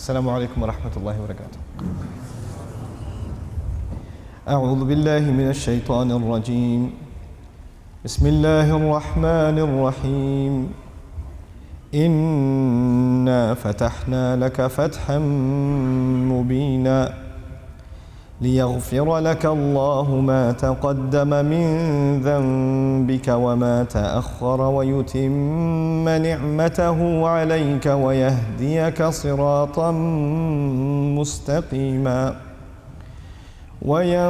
Assalamu alaikum wa rahmatullahi wa barakatuh. أعوذ بالله من الشيطان الرجيم. بسم الله الرحمن الرحيم. إنا فتحنا لك فتحا مبينا ليغفر لك الله ما تقدم من ذنبك وما تأخر ويتم نعمته عليك ويهديك صراطا مستقيما وينصرك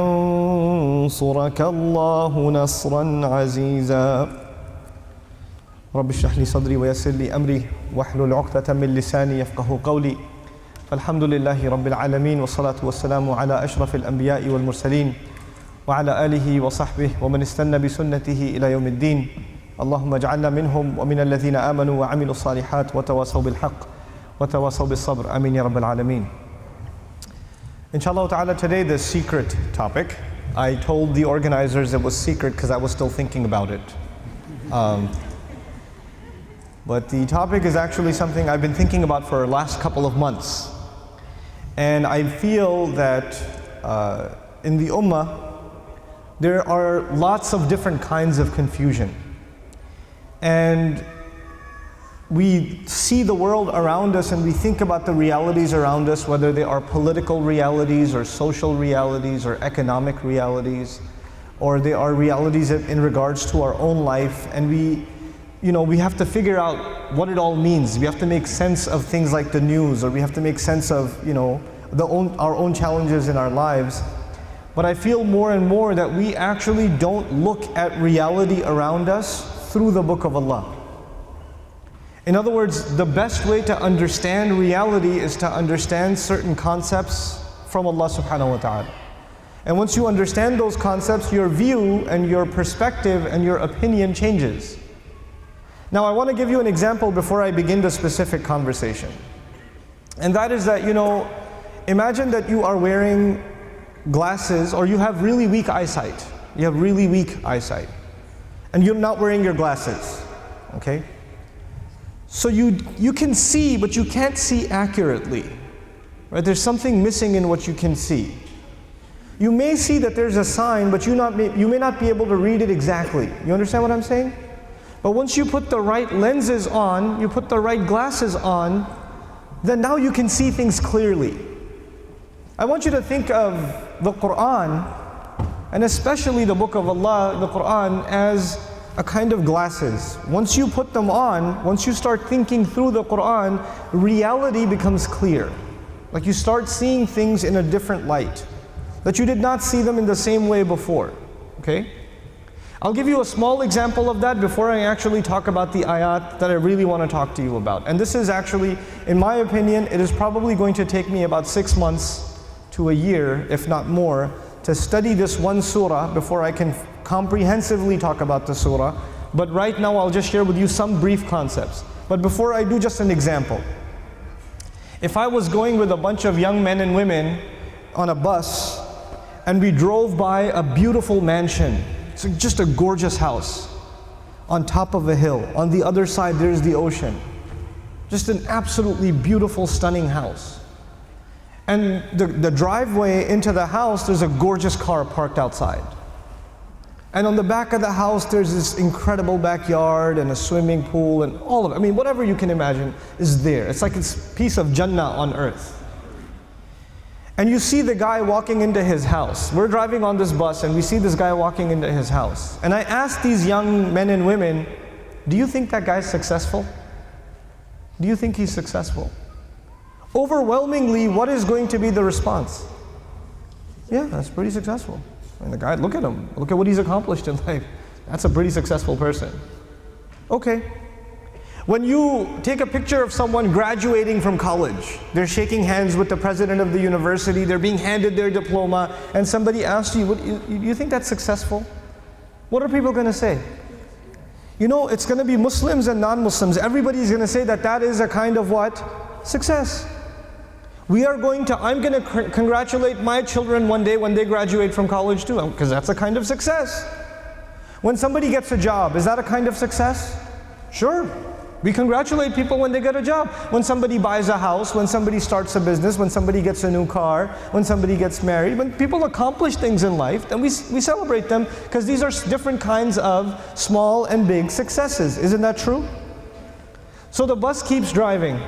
الله نصرا عزيزا. رب اشرح لي صدري ويسر لي أمري واحلل عقدة من لساني يفقه قولي. فالحمد لله رب العالمين والصلاة والسلام على أشرف الأنبياء والمرسلين وعلى آله وصحبه ومن استنى بسنته إلى يوم الدين. اللهم اجعلنا منهم ومن الذين آمنوا وعملوا الصالحات وتواصوا بالحق وتواصوا بالصبر. آمين يا رب العالمين. Inshallah ta'ala, today the secret topic. I told the organizers it was secret because I was still thinking about it. But the topic is actually something I've been thinking about for the last couple of months. And I feel that in the ummah, there are lots of different kinds of confusion. And we see the world around us and we think about the realities around us, whether they are political realities or social realities or economic realities, or they are realities in regards to our own life. And we have to figure out what it all means. We have to make sense of things like the news, or we have to make sense of, our own challenges in our lives. But I feel more and more that we actually don't look at reality around us through the Book of Allah. In other words, the best way to understand reality is to understand certain concepts from Allah subhanahu wa ta'ala. And once you understand those concepts, your view and your perspective and your opinion changes. Now I want to give you an example before I begin the specific conversation. And that is that, imagine that you are wearing glasses, or you have really weak eyesight. You have really weak eyesight. And you're not wearing your glasses, okay? So you can see, but you can't see accurately, right? There's something missing in what you can see. You may see that there's a sign, but you may not be able to read it exactly. You understand what I'm saying? But once you put the right lenses on, you put the right glasses on, then now you can see things clearly. I want you to think of the Quran, and especially the Book of Allah, the Quran, as a kind of glasses. Once you put them on, once you start thinking through the Quran, reality becomes clear. Like you start seeing things in a different light, that you did not see them in the same way before, okay? I'll give you a small example of that before I actually talk about the ayat that I really want to talk to you about. And this is actually, in my opinion, it is probably going to take me about 6 months to a year, if not more, to study this one surah before I can comprehensively talk about the surah. But right now I'll just share with you some brief concepts. But before I do, just an example. If I was going with a bunch of young men and women on a bus and we drove by a beautiful mansion, it's just a gorgeous house on top of a hill. On the other side there's the ocean. Just an absolutely beautiful, stunning house. And the driveway into the house, there's a gorgeous car parked outside. And on the back of the house, there's this incredible backyard and a swimming pool and all of it. I mean, whatever you can imagine is there. It's like it's a piece of Jannah on earth. And you see the guy walking into his house. We're driving on this bus and we see this guy walking into his house. And I asked these young men and women, do you think that guy's successful? Do you think he's successful? Overwhelmingly, what is going to be the response? Yeah, that's pretty successful. And the guy, look at him. Look at what he's accomplished in life. That's a pretty successful person. Okay. When you take a picture of someone graduating from college, they're shaking hands with the president of the university, they're being handed their diploma, and somebody asks you, you think that's successful? What are people going to say? It's going to be Muslims and non-Muslims. Everybody's going to say that is a kind of what? Success. I'm going to congratulate my children one day when they graduate from college too, because that's a kind of success. When somebody gets a job, is that a kind of success? Sure. We congratulate people when they get a job. When somebody buys a house, when somebody starts a business, when somebody gets a new car, when somebody gets married, when people accomplish things in life, then we celebrate them because these are different kinds of small and big successes. Isn't that true? So the bus keeps driving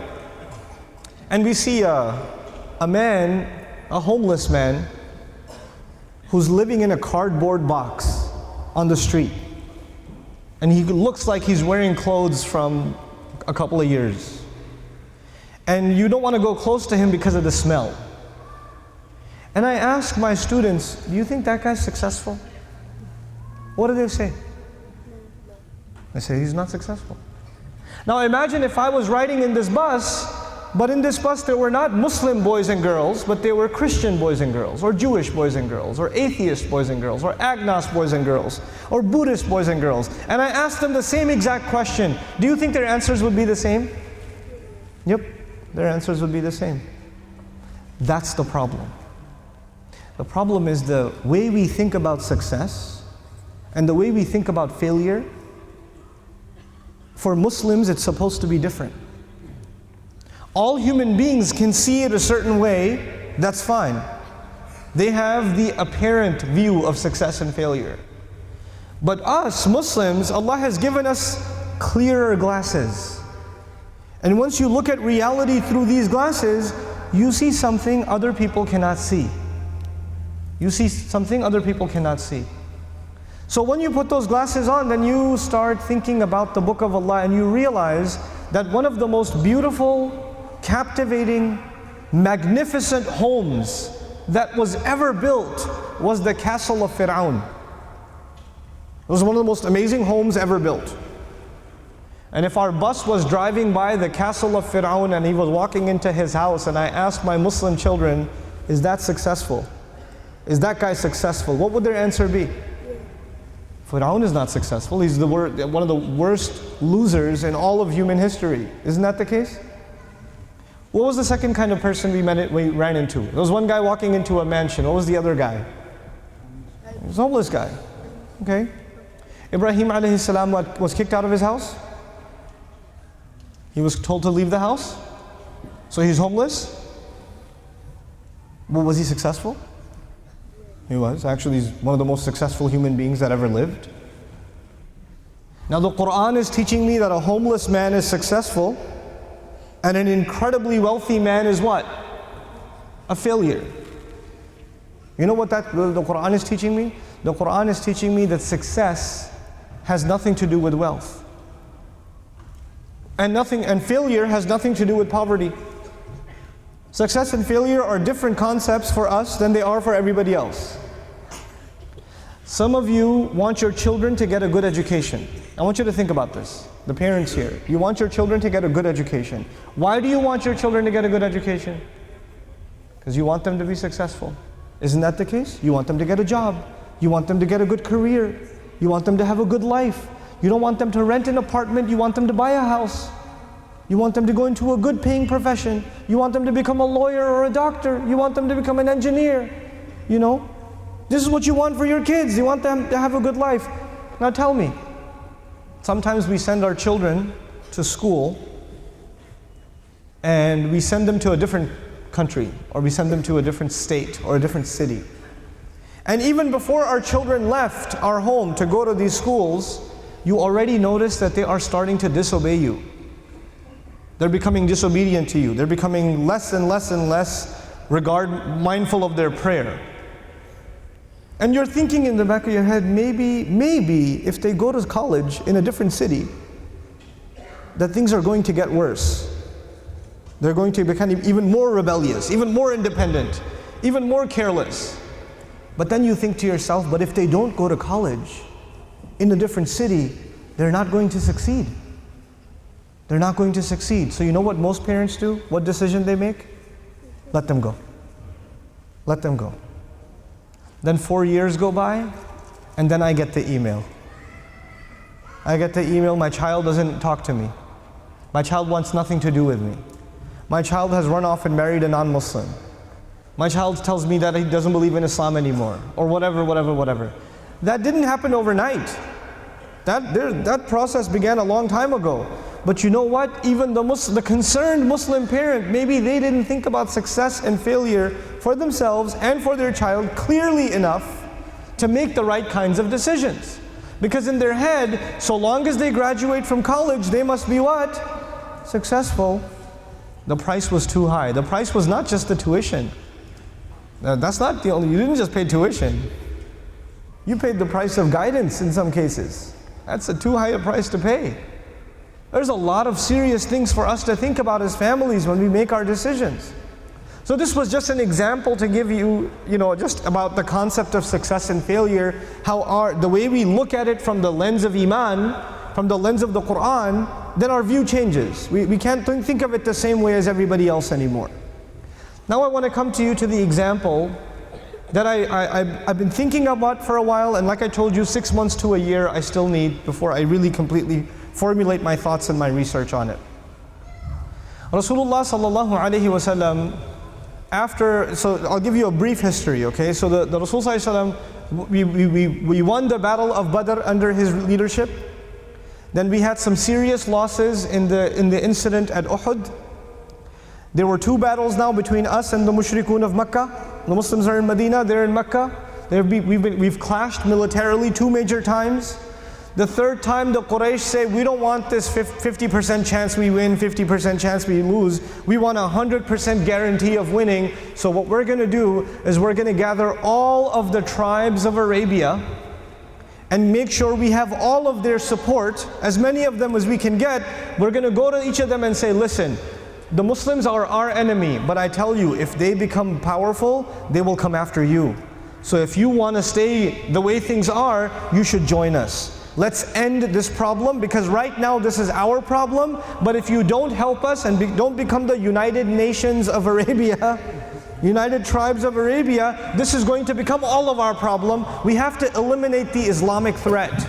and we see a man, a homeless man, who's living in a cardboard box on the street. And he looks like he's wearing clothes from a couple of years. And you don't want to go close to him because of the smell. And I ask my students, do you think that guy's successful? What do they say? They say he's not successful. Now imagine if I was riding in this bus, but in this bus there were not Muslim boys and girls, but they were Christian boys and girls, or Jewish boys and girls, or atheist boys and girls, or agnos boys and girls, or Buddhist boys and girls. And I asked them the same exact question. Do you think their answers would be the same? Yep, their answers would be the same. That's the problem. The problem is the way we think about success and the way we think about failure. For Muslims, it's supposed to be different. All human beings can see it a certain way, that's fine. They have the apparent view of success and failure. But us, Muslims, Allah has given us clearer glasses. And once you look at reality through these glasses, you see something other people cannot see. You see something other people cannot see. So when you put those glasses on, then you start thinking about the Book of Allah and you realize that one of the most beautiful, captivating, magnificent homes that was ever built was the castle of Fir'aun. It was one of the most amazing homes ever built. And if our bus was driving by the castle of Fir'aun and he was walking into his house and I asked my Muslim children, is that successful? Is that guy successful? What would their answer be? Fir'aun is not successful. He's one of the worst losers in all of human history. Isn't that the case? What was the second kind of person we ran into? There was one guy walking into a mansion. What was the other guy? He was a homeless guy. Okay. Ibrahim alayhi salam was kicked out of his house. He was told to leave the house. So he's homeless. Well, was he successful? He was. Actually, he's one of the most successful human beings that ever lived. Now the Quran is teaching me that a homeless man is successful and an incredibly wealthy man is what? A failure. You know what the Quran is teaching me? The Quran is teaching me that success has nothing to do with wealth. And failure has nothing to do with poverty. Success and failure are different concepts for us than they are for everybody else. Some of you want your children to get a good education. I want you to think about this. The parents here, you want your children to get a good education. Why do you want your children to get a good education? Because you want them to be successful. Isn't that the case? You want them to get a job. You want them to get a good career. You want them to have a good life. You don't want them to rent an apartment. You want them to buy a house. You want them to go into a good paying profession. You want them to become a lawyer or a doctor. You want them to become an engineer. You know? This is what you want for your kids. You want them to have a good life. Now tell me, sometimes we send our children to school and we send them to a different country or we send them to a different state or a different city. And even before our children left our home to go to these schools, you already notice that they are starting to disobey you. They're becoming disobedient to you. They're becoming less and less and less mindful of their prayer. And you're thinking in the back of your head, maybe if they go to college in a different city, that things are going to get worse. They're going to become even more rebellious, even more independent, even more careless. But then you think to yourself, but if they don't go to college in a different city, they're not going to succeed. They're not going to succeed. So you know what most parents do? What decision they make? Let them go. Let them go. Then 4 years go by, and then I get the email. I get the email, my child doesn't talk to me. My child wants nothing to do with me. My child has run off and married a non-Muslim. My child tells me that he doesn't believe in Islam anymore, or whatever. That didn't happen overnight. That process began a long time ago. But you know what? Even the concerned Muslim parent, maybe they didn't think about success and failure for themselves and for their child clearly enough to make the right kinds of decisions. Because in their head, so long as they graduate from college, they must be what? Successful. The price was too high. The price was not just the tuition. That's not the only, you didn't just pay tuition. You paid the price of guidance in some cases. That's a too high a price to pay. There's a lot of serious things for us to think about as families when we make our decisions. So this was just an example to give you, just about the concept of success and failure, how the way we look at it from the lens of Iman, from the lens of the Quran, then our view changes. We can't think of it the same way as everybody else anymore. Now I want to come to you to the example that I've been thinking about for a while, and like I told you, 6 months to a year I still need before I really completely formulate my thoughts and my research on it. Rasulullah sallallahu alaihi wasallam, so I'll give you a brief history, okay? So the Rasul sallallahu alaihi wasallam, we won the battle of Badr under his leadership. Then we had some serious losses in the incident at Uhud. There were 2 battles now between us and the mushrikun of Mecca. The Muslims are in Medina, they're in Mecca. We've clashed militarily 2 major times. The 3rd time the Quraysh say, we don't want this 50% chance we win, 50% chance we lose. We want a 100% guarantee of winning. So what we're going to do is we're going to gather all of the tribes of Arabia and make sure we have all of their support, as many of them as we can get. We're going to go to each of them and say, listen, the Muslims are our enemy, but I tell you, if they become powerful, they will come after you. So if you want to stay the way things are, you should join us. Let's end this problem, because right now this is our problem, but if you don't help us and don't become the United Nations of Arabia, United Tribes of Arabia, this is going to become all of our problem. We have to eliminate the Islamic threat.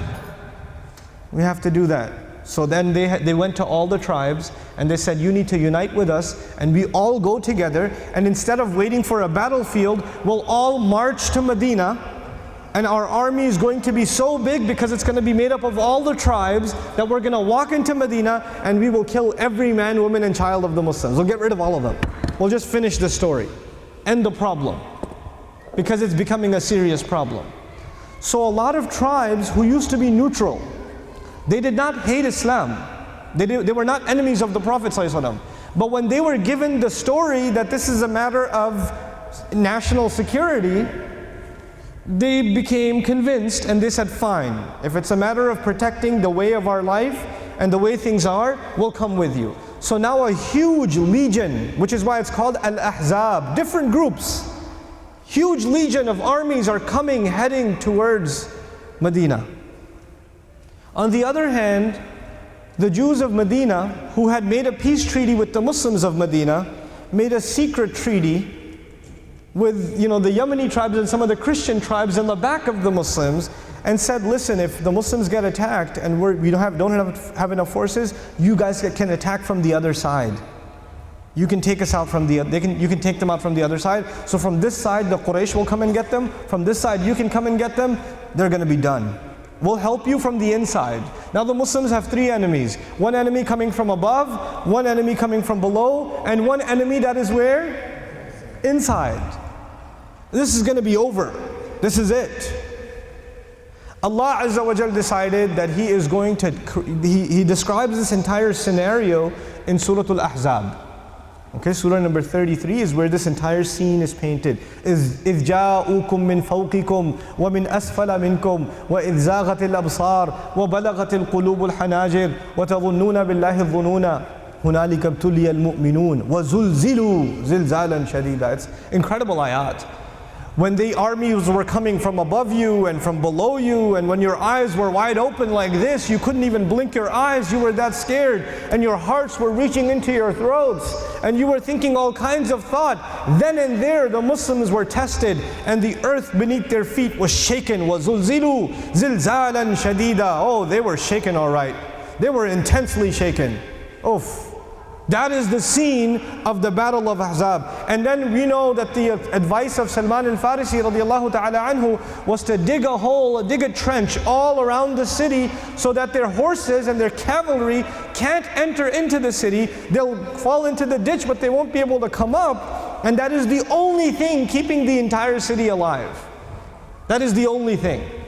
We have to do that. So then they went to all the tribes and they said, you need to unite with us, and we all go together, and instead of waiting for a battlefield, we'll all march to Medina. And our army is going to be so big, because it's going to be made up of all the tribes, that we're going to walk into Medina and we will kill every man, woman and child of the Muslims. We'll get rid of all of them. We'll just finish the story. End the problem. Because it's becoming a serious problem. So a lot of tribes who used to be neutral, they did not hate Islam. They were not enemies of the Prophet ﷺ. But when they were given the story that this is a matter of national security, they became convinced and they said, fine, if it's a matter of protecting the way of our life and the way things are, we'll come with you. So now a huge legion, which is why it's called Al-Ahzab, different groups, huge legion of armies are coming, heading towards Medina. On the other hand, the Jews of Medina, who had made a peace treaty with the Muslims of Medina, made a secret treaty with the Yemeni tribes and some of the Christian tribes in the back of the Muslims, and said, listen, if the Muslims get attacked and we don't have enough forces, you guys can attack from the other side. You can take us out from you can take them out from the other side. So from this side the Quraysh will come and get them. From this side you can come and get them. They're going to be done. We'll help you from the inside. Now the Muslims have 3 enemies. One enemy coming from above, one enemy coming from below, and one enemy that is where? Inside. This is going to be over. This is it. Allah Azza wa Jal decided that He is going to, He describes this entire scenario in Surah Al-Ahzab. Okay, Surah number 33 is where this entire scene is painted. إِذْ جَاءُوكُم مِّن فَوْقِكُمْ وَمِنْ أَسْفَلَ مِنْكُمْ وَإِذْ زَاغَتِ الْأَبْصَارُ وَبَلَغَتِ الْقُلُوبُ الْحَنَاجِرَ وَتَظُنُّونَ بِاللَّهِ الظُّنُونَ هُنَالِكَ ابْتُلِيَ الْمُؤْمِنُونَ وَزُلْزِلُوا زِلْزَالًا شَدِيدًا. It's incredible ayat. When the armies were coming from above you and from below you, and when your eyes were wide open like this, you couldn't even blink your eyes, you were that scared, and your hearts were reaching into your throats, and you were thinking all kinds of thought, then and there the Muslims were tested, and the earth beneath their feet was shaken. وَزُلْزِلُوا زِلْزَالًا شَدِيدًا. Oh, they were shaken all right. They were intensely shaken. Oof. That is the scene of the Battle of Ahzab. And then we know that the advice of Salman al-Farisi radiallahu ta'ala anhu was to dig a hole, dig a trench all around the city so that their horses and their cavalry can't enter into the city. They'll fall into the ditch, but they won't be able to come up. And that is the only thing keeping the entire city alive. That is the only thing.